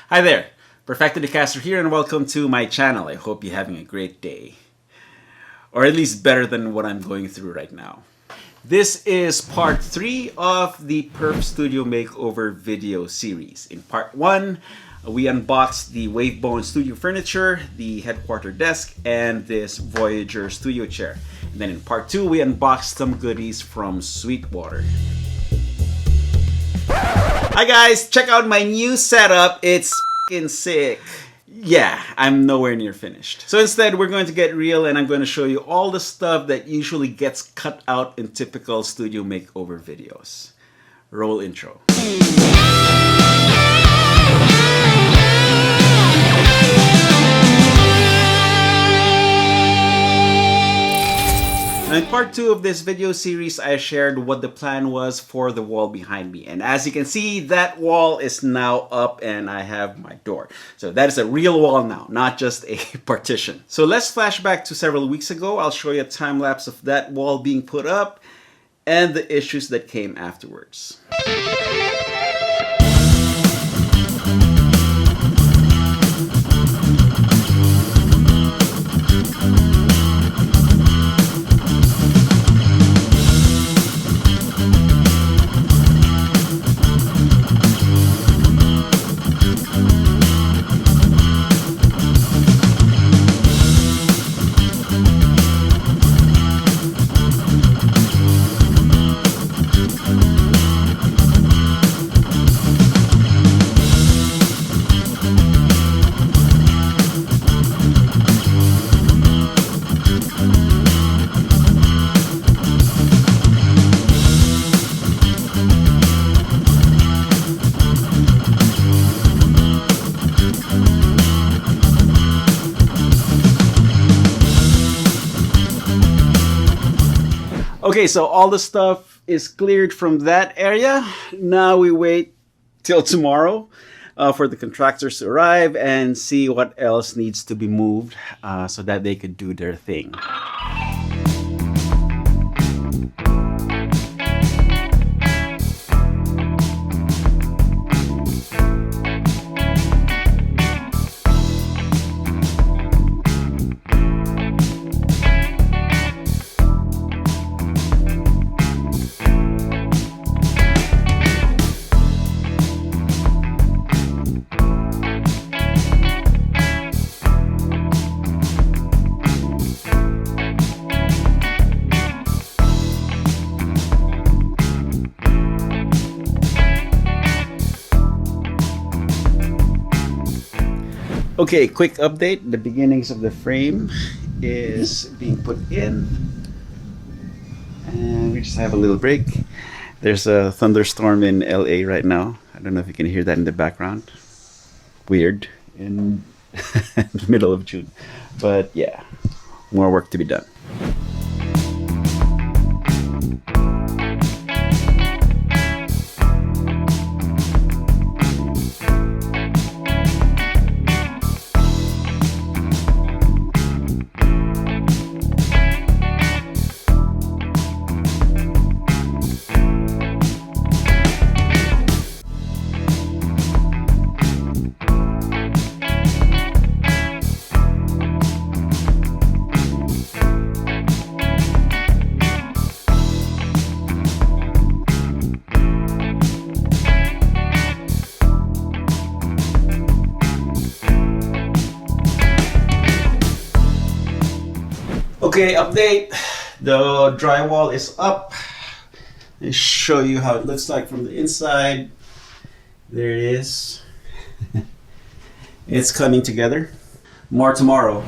Hi there, Perfecto Castro here and welcome to my channel. I hope you're having a great day. Or at least better than what I'm going through right now. This is part 3 of the PERFStudio Makeover video series. In part 1, we unboxed the Wavebone studio furniture, the headquarter desk, and this Voyager studio chair. And then in part 2, we unboxed some goodies from Sweetwater. Hi guys, check out my new setup. It's f***ing sick. Yeah, I'm nowhere near finished. So instead, we're going to get real and I'm going to show you all the stuff that usually gets cut out in typical studio makeover videos. Roll intro. In part 2 of this video series, I shared what the plan was for the wall behind me. And as you can see, that wall is now up and I have my door. So that is a real wall now, not just a partition. So let's flash back to several weeks ago. I'll show you a time lapse of that wall being put up and the issues that came afterwards. Okay, so all the stuff is cleared from that area. Now we wait till tomorrow for the contractors to arrive and see what else needs to be moved so that they could do their thing. Okay, quick update. The beginnings of the frame is being put in. And we just have a little break. There's a thunderstorm in LA right now. I don't know if you can hear that in the background. Weird in the middle of June. But yeah, more work to be done. Okay, update. The drywall is up. I'll show you how it looks like from the inside. There it is. It's coming together. More tomorrow.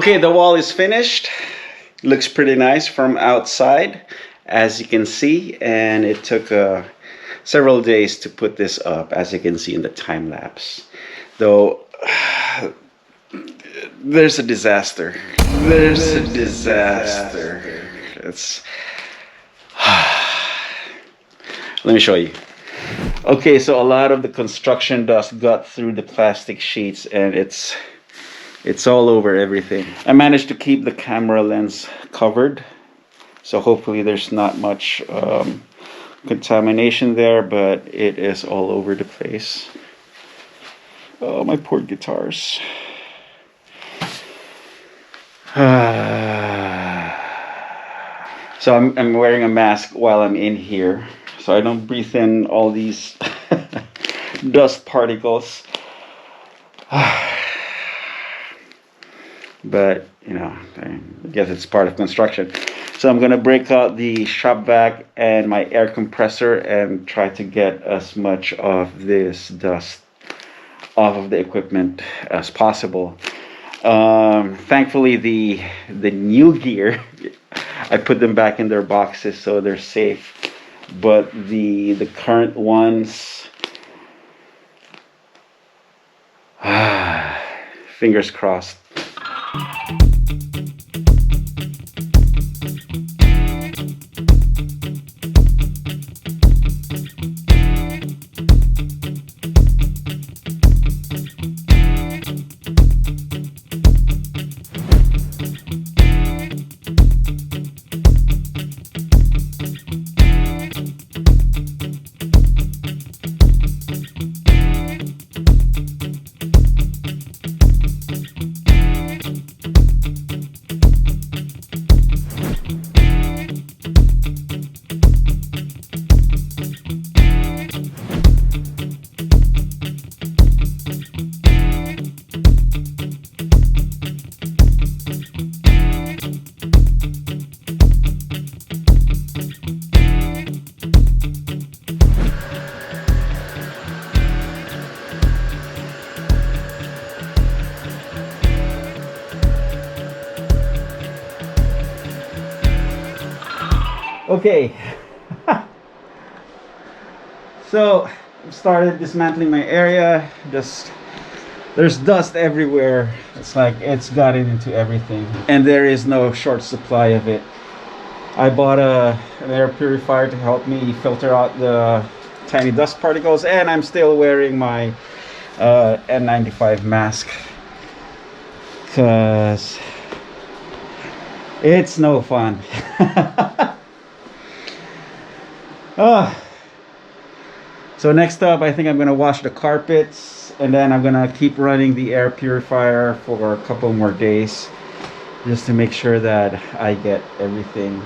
Okay, the wall is finished. Looks pretty nice from outside, as you can see, and it took several days to put this up, as you can see in the time lapse. Though there's a disaster. There's a disaster. It's let me show you. Okay, so a lot of the construction dust got through the plastic sheets, and it's all over everything. I managed to keep the camera lens covered, so hopefully there's not much contamination there, but it is all over the place. Oh, my poor guitars. So I'm wearing a mask while I'm in here, so I don't breathe in all these dust particles. But, you know, I guess it's part of construction. So I'm going to break out the shop vac and my air compressor and try to get as much of this dust off of the equipment as possible. Thankfully, the new gear, I put them back in their boxes so they're safe. But the current ones, fingers crossed. Okay, so I started dismantling my area. There's dust everywhere. It's like it's gotten into everything, and there is no short supply of it. I bought an air purifier to help me filter out the tiny dust particles, and I'm still wearing my N95 mask because it's no fun. So next up, I think I'm gonna wash the carpets, and then I'm gonna keep running the air purifier for a couple more days just to make sure that I get everything.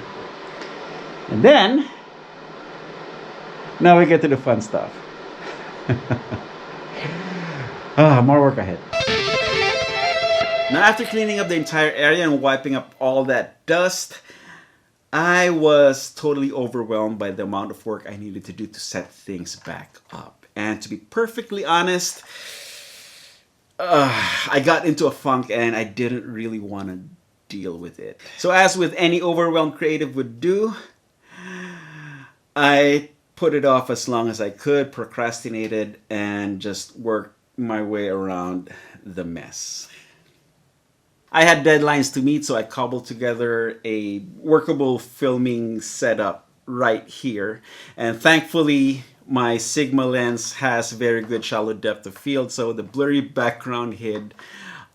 And then now we get to the fun stuff. More work ahead. Now, after cleaning up the entire area and wiping up all that dust, I was totally overwhelmed by the amount of work I needed to do to set things back up. And to be perfectly honest, I got into a funk and I didn't really want to deal with it. So as with any overwhelmed creative would do, I put it off as long as I could, procrastinated, and just worked my way around the mess. I had deadlines to meet, so I cobbled together a workable filming setup right here. And thankfully, my Sigma lens has very good shallow depth of field, so the blurry background hid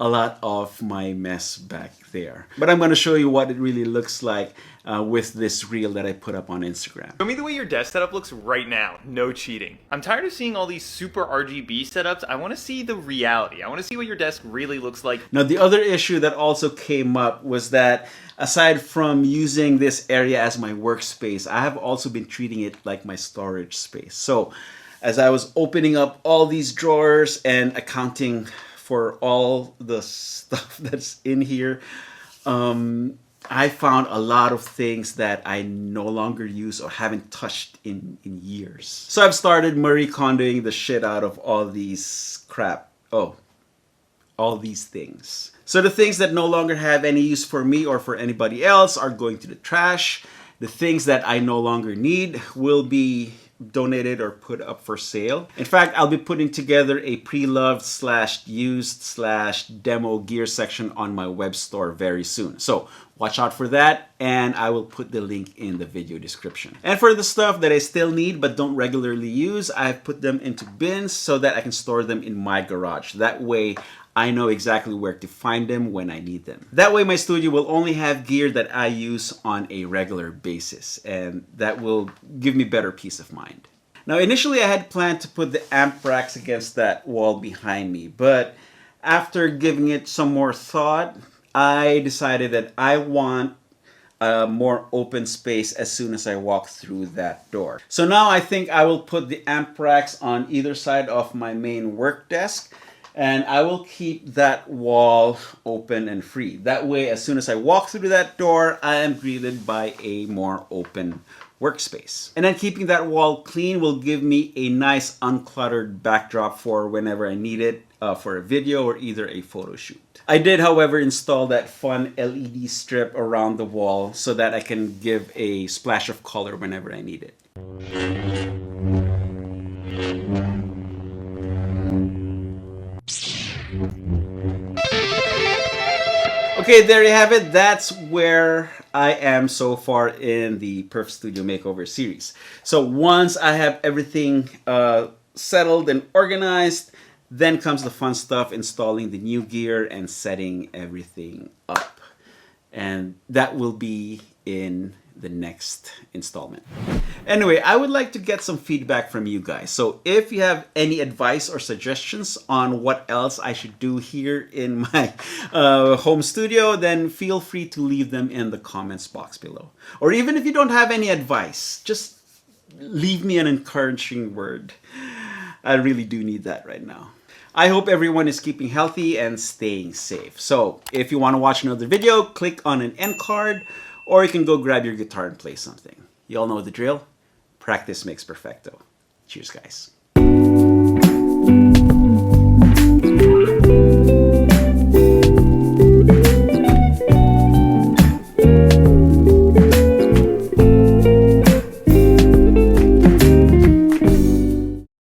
a lot of my mess back there. But I'm going to show you what it really looks like with this reel that I put up on Instagram. Show me the way your desk setup looks right now. No cheating. I'm tired of seeing all these super RGB setups. I want to see the reality. I want to see what your desk really looks like. Now, the other issue that also came up was that aside from using this area as my workspace, I have also been treating it like my storage space. So as I was opening up all these drawers and accounting for all the stuff that's in here, I found a lot of things that I no longer use or haven't touched in years. So I've started Marie Kondoing the shit out of all these crap. Oh, all these things. So the things that no longer have any use for me or for anybody else are going to the trash. The things that I no longer need will be donated or put up for sale. In fact, I'll be putting together a pre-loved / used / demo gear section on my web store very soon. So watch out for that, and I will put the link in the video description. And for the stuff that I still need but don't regularly use, I've put them into bins so that I can store them in my garage. That way I know exactly where to find them when I need them. That way my studio will only have gear that I use on a regular basis, and that will give me better peace of mind. Now initially I had planned to put the amp racks against that wall behind me, but after giving it some more thought, I decided that I want a more open space as soon as I walk through that door. So now I think I will put the amp racks on either side of my main work desk, and I will keep that wall open and free. That way, as soon as I walk through that door, I am greeted by a more open workspace. And then keeping that wall clean will give me a nice uncluttered backdrop for whenever I need it for a video or either a photo shoot. I did, however, install that fun LED strip around the wall so that I can give a splash of color whenever I need it. Okay, there you have it. That's where I am so far in the PERFStudio Makeover series. So once I have everything settled and organized, then comes the fun stuff, installing the new gear and setting everything up. And that will be in the next installment. Anyway, I would like to get some feedback from you guys. So if you have any advice or suggestions on what else I should do here in my home studio, then feel free to leave them in the comments box below. Or even if you don't have any advice, just leave me an encouraging word. I really do need that right now. I hope everyone is keeping healthy and staying safe. So if you want to watch another video, click on an end card, or you can go grab your guitar and play something. You all know the drill. Practice makes perfecto. Cheers, guys.